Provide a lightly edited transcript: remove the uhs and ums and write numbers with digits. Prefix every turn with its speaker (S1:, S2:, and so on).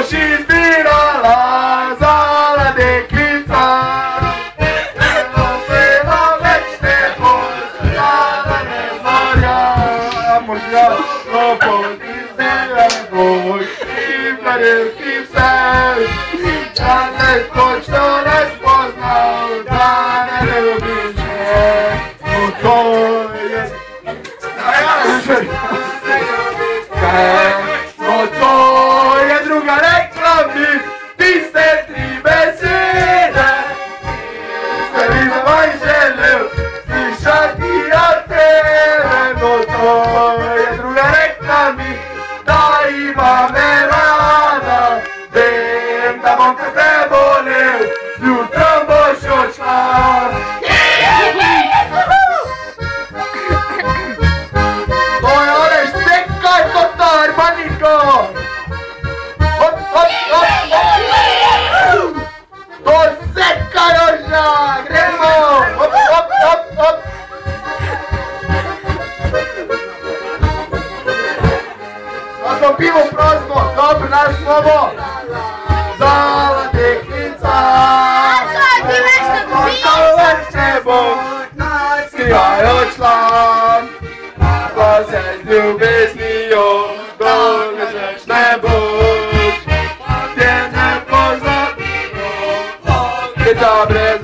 S1: si zbírala zala deklica. Opila večne pozdravene zvorja. Možda opodizile boj i varjelki se. Ja se točno ne spoznao da ne ljubim je. To je... To je druga rekla mi, ti ste tri besede. Ste mi ovaj želeo slišati od tebe. No to je druga rekla mi, da ima me rada. Vem da bom te prebolel, jutrom boš odšla. To je onaj štekaj kotar, maniko. Hop, hop, hop, hop. To seka joža, gremo. Hop, hop, hop, hop. Da smo pivo prazno, dobro naš slovo. Zala deklica.
S2: Ti nešto piješ?
S1: Večne bom skrivaj odšla. Ko se z ljubeznijo doležeš ne boš. Te ne pozabimo, te dobre